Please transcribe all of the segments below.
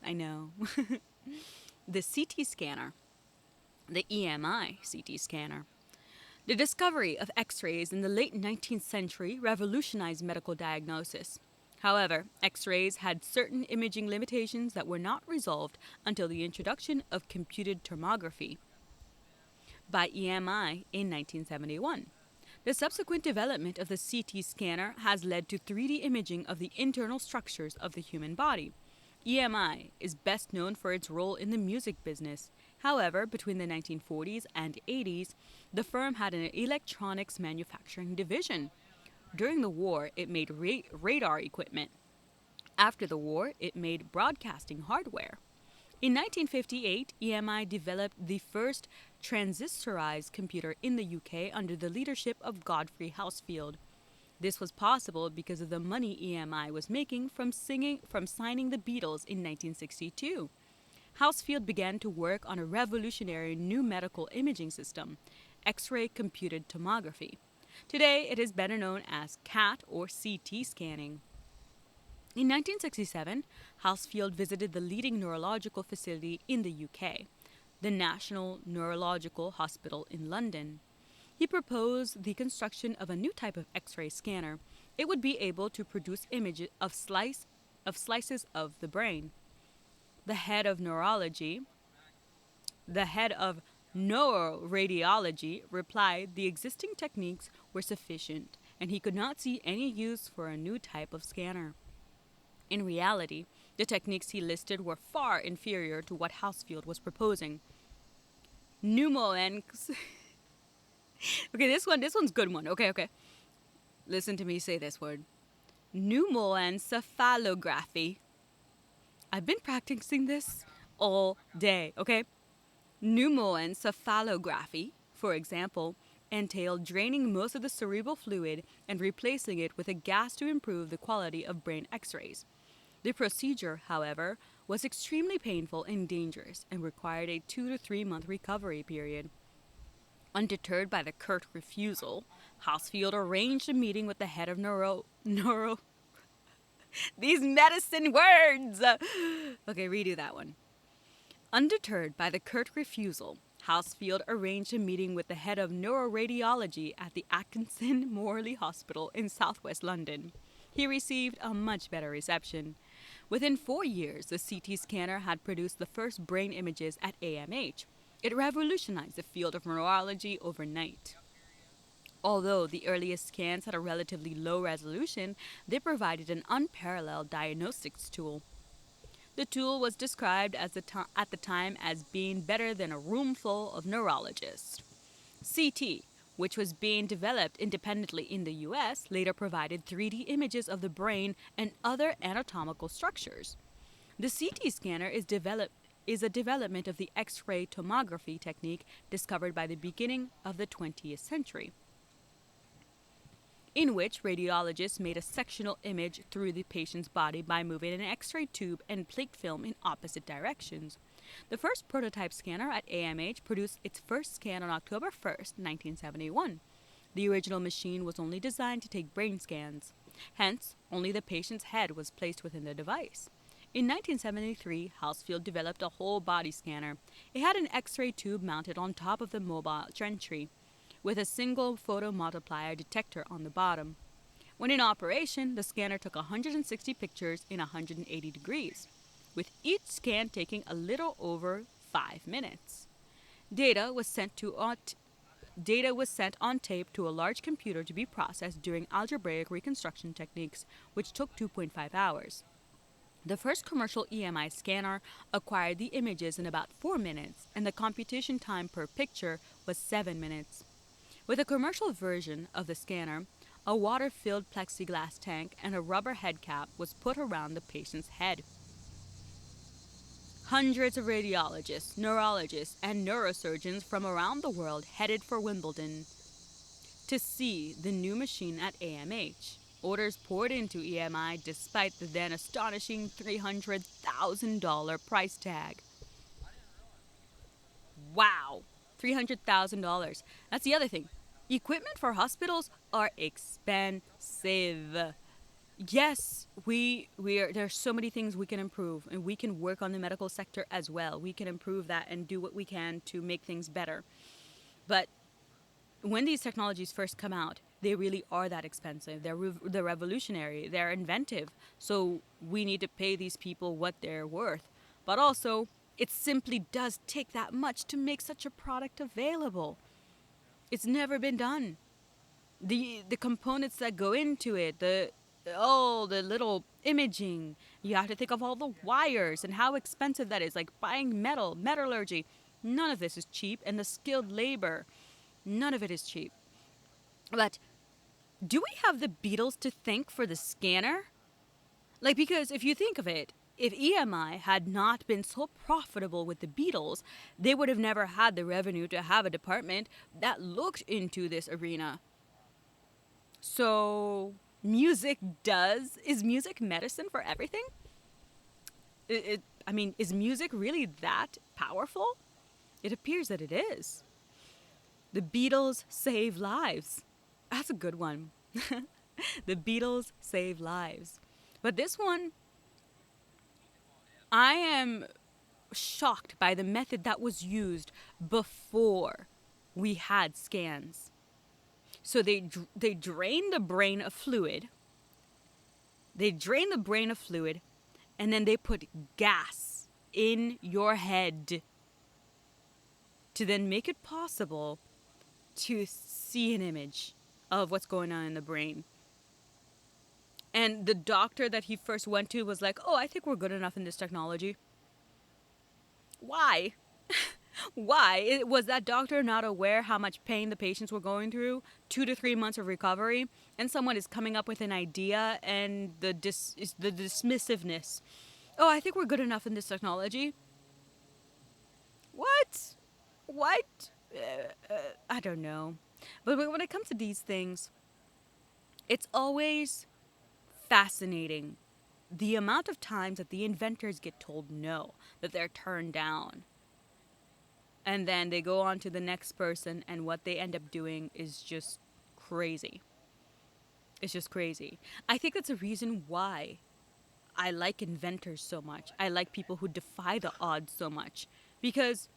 I know. The CT scanner, the EMI CT scanner. The discovery of X-rays in the late 19th century revolutionized medical diagnosis. However, X-rays had certain imaging limitations that were not resolved until the introduction of computed tomography by EMI in 1971. The subsequent development of the CT scanner has led to 3D imaging of the internal structures of the human body. EMI is best known for its role in the music business. However, between the 1940s and 80s, the firm had an electronics manufacturing division. During the war, it made radar equipment. After the war, it made broadcasting hardware. In 1958, EMI developed the first transistorized computer in the UK under the leadership of Godfrey Housefield. This was possible because of the money EMI was making from signing the Beatles in 1962. Housefield began to work on a revolutionary new medical imaging system, X-ray computed tomography. Today, it is better known as CAT or CT scanning. In 1967, Housefield visited the leading neurological facility in the UK, the National Neurological Hospital in London. He proposed the construction of a new type of X-ray scanner. It would be able to produce images of slices of the brain. The head of neuroradiology replied the existing techniques were sufficient, and he could not see any use for a new type of scanner. In reality, the techniques he listed were far inferior to what Housefield was proposing. Pneumoenx. Okay, this one's good one. Okay. Listen to me say this word. Pneumoencephalography. I've been practicing this all day, okay? Pneumoencephalography, for example, entailed draining most of the cerebral fluid and replacing it with a gas to improve the quality of brain x-rays. The procedure, however, was extremely painful and dangerous and required a 2 to 3 month recovery period. Undeterred by the curt refusal, Housefield arranged a meeting with the head of these medicine words! Okay, redo that one. Undeterred by the curt refusal, Housefield arranged a meeting with the head of neuroradiology at the Atkinson Morley Hospital in southwest London. He received a much better reception. Within 4 years, the CT scanner had produced the first brain images at AMH. It revolutionized the field of neurology overnight. Although the earliest scans had a relatively low resolution, they provided an unparalleled diagnostics tool. The tool was described at the time as being better than a room full of neurologists. CT, which was being developed independently in the US, later provided 3D images of the brain and other anatomical structures. The CT scanner is a development of the X-ray tomography technique discovered by the beginning of the 20th century, in which radiologists made a sectional image through the patient's body by moving an X-ray tube and plate film in opposite directions. The first prototype scanner at AMH produced its first scan on October 1st, 1971. The original machine was only designed to take brain scans. Hence, only the patient's head was placed within the device. In 1973, Housefield developed a whole-body scanner. It had an X-ray tube mounted on top of the mobile gantry, with a single photomultiplier detector on the bottom. When in operation, the scanner took 160 pictures in 180 degrees, with each scan taking a little over 5 minutes. Data was sent on tape to a large computer to be processed during algebraic reconstruction techniques, which took 2.5 hours. The first commercial EMI scanner acquired the images in about 4 minutes, and the computation time per picture was 7 minutes. With a commercial version of the scanner, a water-filled plexiglass tank and a rubber head cap was put around the patient's head. Hundreds of radiologists, neurologists, and neurosurgeons from around the world headed for Wimbledon to see the new machine at AMH. Orders poured into EMI despite the then astonishing $300,000 price tag. Wow! $300,000. That's the other thing. Equipment for hospitals are expensive. Yes, we are. There's so many things we can improve, and we can work on the medical sector as well. We can improve that and do what we can to make things better. But when these technologies first come out, they really are that expensive. They're revolutionary. They're inventive. So we need to pay these people what they're worth. But also, it simply does take that much to make such a product available. It's never been done. The components that go into it, the little imaging. You have to think of all the wires and how expensive that is. Like buying metal, metallurgy. None of this is cheap, and the skilled labor. None of it is cheap. But do we have the Beatles to thank for the scanner? Like, because if you think of it, if EMI had not been so profitable with the Beatles, they would have never had the revenue to have a department that looked into this arena. So, is music medicine for everything? I mean, is music really that powerful? It appears that it is. The Beatles save lives. That's a good one. The Beatles save lives. But this one, I am shocked by the method that was used before we had scans. So they drain the brain of fluid. They drain the brain of fluid, and then they put gas in your head to then make it possible to see an image of what's going on in the brain. And the doctor that he first went to was like, "Oh, I think we're good enough in this technology." Why? Why? Was that doctor not aware how much pain the patients were going through? 2 to 3 months of recovery, and someone is coming up with an idea, and the dismissiveness. "Oh, I think we're good enough in this technology." What? What? I don't know. But when it comes to these things, it's always fascinating the amount of times that the inventors get told no, that they're turned down. And then they go on to the next person, and what they end up doing is just crazy. It's just crazy. I think that's a reason why I like inventors so much. I like people who defy the odds so much. Because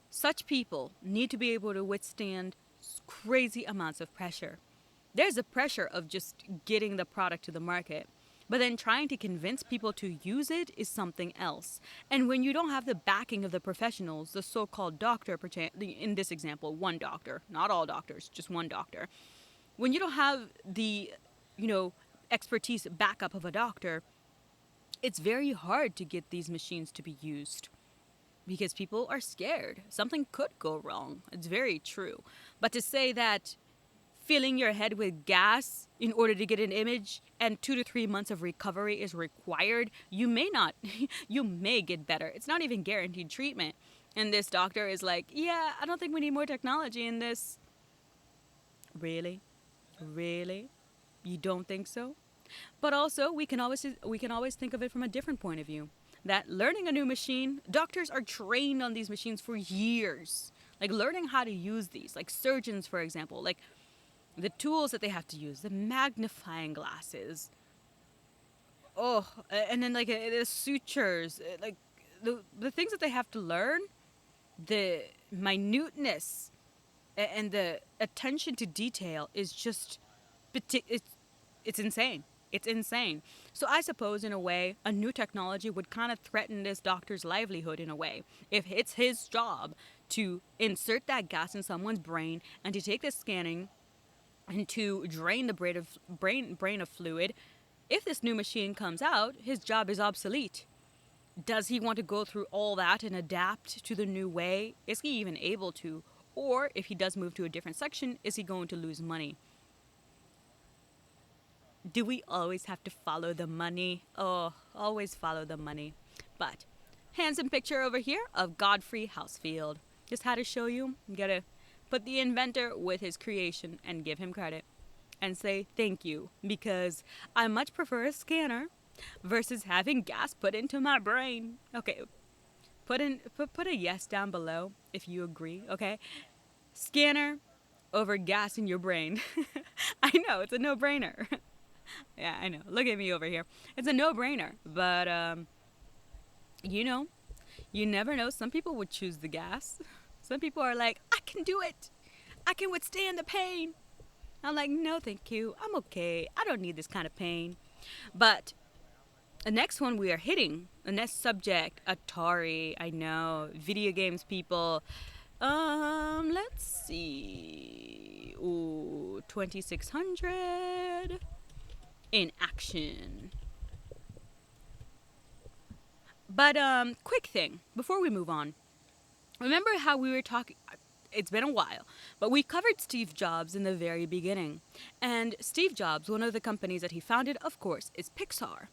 such people need to be able to withstand crazy amounts of pressure. There's a pressure of just getting the product to the market, but then trying to convince people to use it is something else. And when you don't have the backing of the professionals, the so-called doctor, in this example, one doctor, not all doctors, just one doctor. When you don't have the, you know, expertise backup of a doctor, it's very hard to get these machines to be used because people are scared. Something could go wrong. It's very true. But to say that filling your head with gas in order to get an image and 2 to 3 months of recovery is required, you may not, you may get better. It's not even guaranteed treatment. And this doctor is like, "Yeah, I don't think we need more technology in this." Really? Really? You don't think so? But also, we can always think of it from a different point of view. That learning a new machine, doctors are trained on these machines for years. Like learning how to use these, like surgeons, for example, like the tools that they have to use, the magnifying glasses. Oh, and then like the sutures, like the things that they have to learn, the minuteness and the attention to detail is just it's insane. It's insane. So I suppose in a way a new technology would kind of threaten this doctor's livelihood in a way. If it's his job to insert that gas in someone's brain and to take the scanning and to drain the brain of fluid, if this new machine comes out, his job is obsolete. Does he want to go through all that and adapt to the new way? Is he even able to? Or if he does move to a different section, is he going to lose money? Do we always have to follow the money? Oh, always follow the money. But handsome picture over here of Godfrey Housefield. Just had to show you. You gotta put the inventor with his creation and give him credit and say thank you, because I much prefer a scanner versus having gas put into my brain. Okay, put a yes down below if you agree, okay? Scanner over gas in your brain. I know, it's a no-brainer. Yeah, I know. Look at me over here. It's a no-brainer. But you know, you never know. Some people would choose the gas. Some people are like, I can do it. I can withstand the pain. I'm like, no, thank you. I'm okay. I don't need this kind of pain. But the next one we are hitting, the next subject, Atari. I know, video games, people. Let's see. Ooh, 2600 in action. But quick thing before we move on. Remember how we were talking? It's been a while, but we covered Steve Jobs in the very beginning. And Steve Jobs, one of the companies that he founded, of course, is Pixar.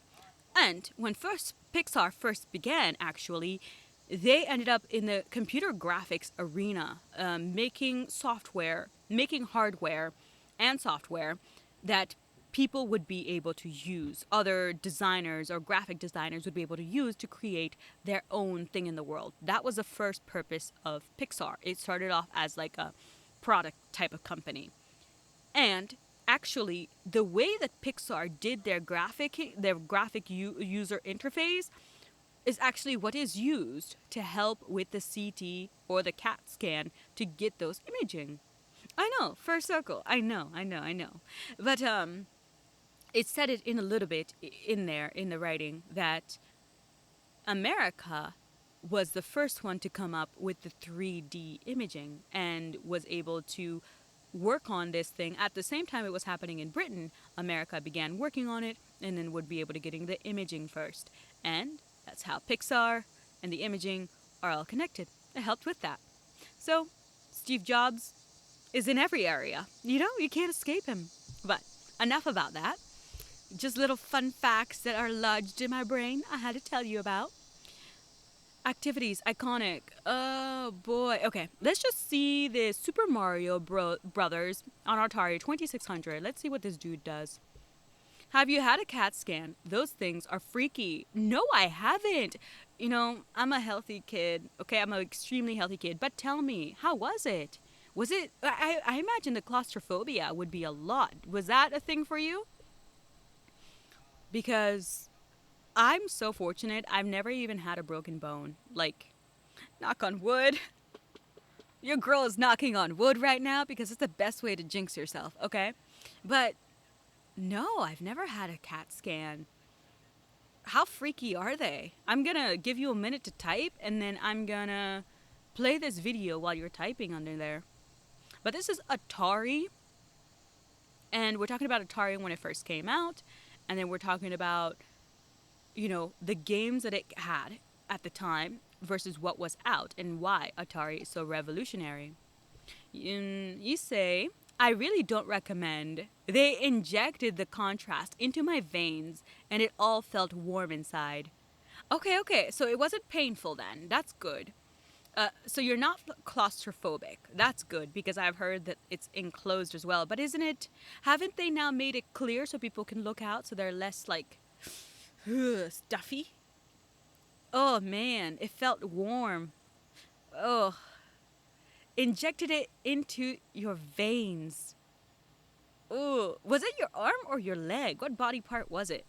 And when Pixar first began, actually, they ended up in the computer graphics arena, making hardware and software that people would be able to use. Other designers or graphic designers would be able to use to create their own thing in the world. That was the first purpose of Pixar. It started off as like a product type of company. And actually, the way that Pixar did their user interface is actually what is used to help with the CT or the CAT scan to get those imaging. I know, first circle. I know. But it said it in a little bit in there in the writing that America was the first one to come up with the 3D imaging and was able to work on this thing. At the same time it was happening in Britain, America began working on it and then would be able to getting the imaging first. And that's how Pixar and the imaging are all connected. It helped with that. So Steve Jobs is in every area. You know, you can't escape him. But enough about that. Just little fun facts that are lodged in my brain I had to tell you about. Activities, iconic. Oh boy. Okay, let's just see the Super Mario Brothers on Atari 2600. Let's see what this dude does. Have you had a CAT scan? Those things are freaky. No, I haven't. You know, I'm a healthy kid. Okay, I'm an extremely healthy kid. But tell me, how was it? Was it? I imagine the claustrophobia would be a lot. Was that a thing for you? Because I'm so fortunate. I've never even had a broken bone. Like, knock on wood. Your girl is knocking on wood right now because it's the best way to jinx yourself, okay? But no, I've never had a CAT scan. How freaky are they? I'm gonna give you a minute to type and then I'm gonna play this video while you're typing under there. But this is Atari. And we're talking about Atari when it first came out. And then we're talking about, you know, the games that it had at the time versus what was out and why Atari is so revolutionary. You say, I really don't recommend. They injected the contrast into my veins and it all felt warm inside. Okay, so it wasn't painful then. That's good. So you're not claustrophobic. That's good because I've heard that it's enclosed as well. But isn't it, haven't they now made it clear so people can look out so they're less like stuffy? Oh man, it felt warm. Oh, injected it into your veins. Oh, was it your arm or your leg? What body part was it?